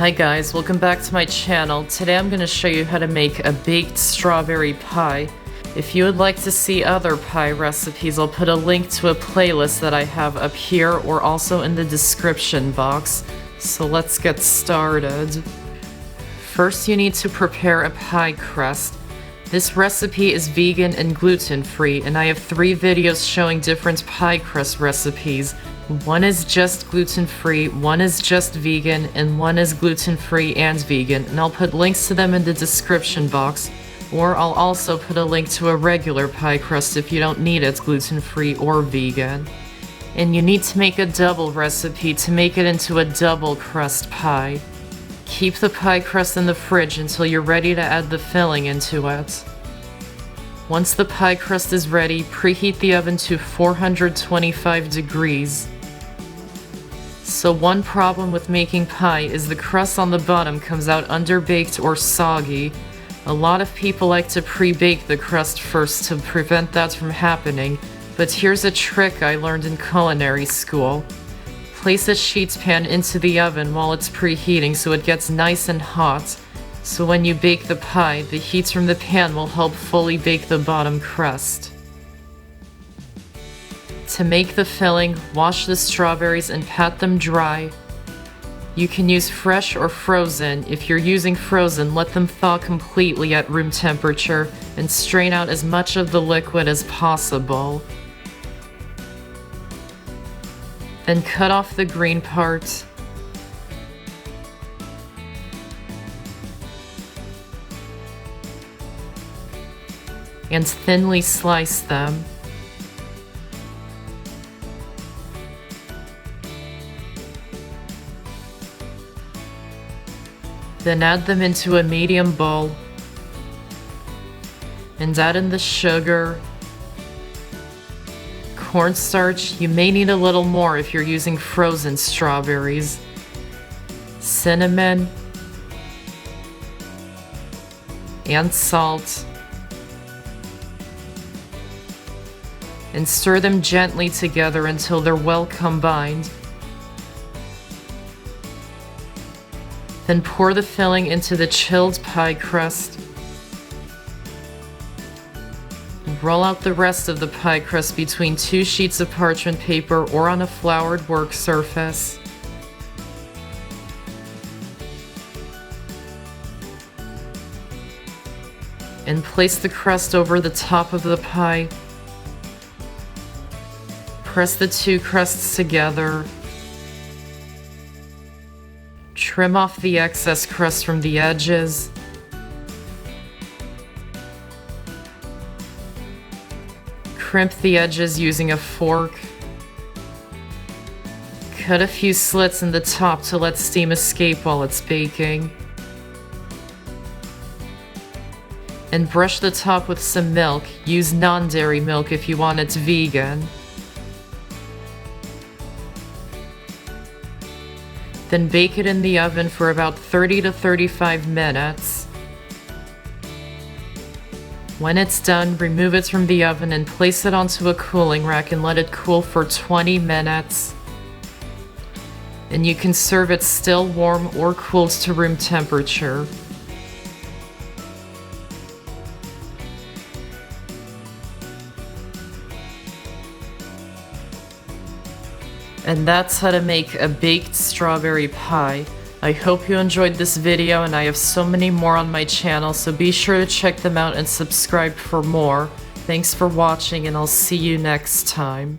Hi guys, welcome back to my channel. Today I'm going to show you how to make a baked strawberry pie. If you would like to see other pie recipes, I'll put a link to a playlist that I have up here or also in the description box. So let's get started. First you need to prepare a pie crust. This recipe is vegan and gluten-free, and I have 3 videos showing different pie crust recipes. One is just gluten-free, one is just vegan, and one is gluten-free and vegan, and I'll put links to them in the description box, or I'll also put a link to a regular pie crust if you don't need it gluten-free or vegan. And you need to make a double recipe to make it into a double crust pie. Keep the pie crust in the fridge until you're ready to add the filling into it. Once the pie crust is ready, preheat the oven to 425 degrees. So one problem with making pie is the crust on the bottom comes out underbaked or soggy. A lot of people like to pre-bake the crust first to prevent that from happening, but here's a trick I learned in culinary school. Place a sheet pan into the oven while it's preheating so it gets nice and hot. So when you bake the pie, the heat from the pan will help fully bake the bottom crust. To make the filling, wash the strawberries and pat them dry. You can use fresh or frozen. If you're using frozen, let them thaw completely at room temperature and strain out as much of the liquid as possible. Then cut off the green part. And thinly slice them. Then add them into a medium bowl. And add in the sugar, cornstarch. You may need a little more if you're using frozen strawberries, cinnamon, and salt. And stir them gently together until they're well combined. Then pour the filling into the chilled pie crust. Roll out the rest of the pie crust between 2 sheets of parchment paper or on a floured work surface. And place the crust over the top of the pie. Press the 2 crusts together. Trim off the excess crust from the edges. Crimp the edges using a fork. Cut a few slits in the top to let steam escape while it's baking. And brush the top with some milk. Use non-dairy milk if you want it vegan. Then bake it in the oven for about 30 to 35 minutes. When it's done, remove it from the oven and place it onto a cooling rack and let it cool for 20 minutes. And you can serve it still warm or cooled to room temperature. And that's how to make a baked strawberry pie. I hope you enjoyed this video, and I have so many more on my channel, so be sure to check them out and subscribe for more. Thanks for watching, and I'll see you next time.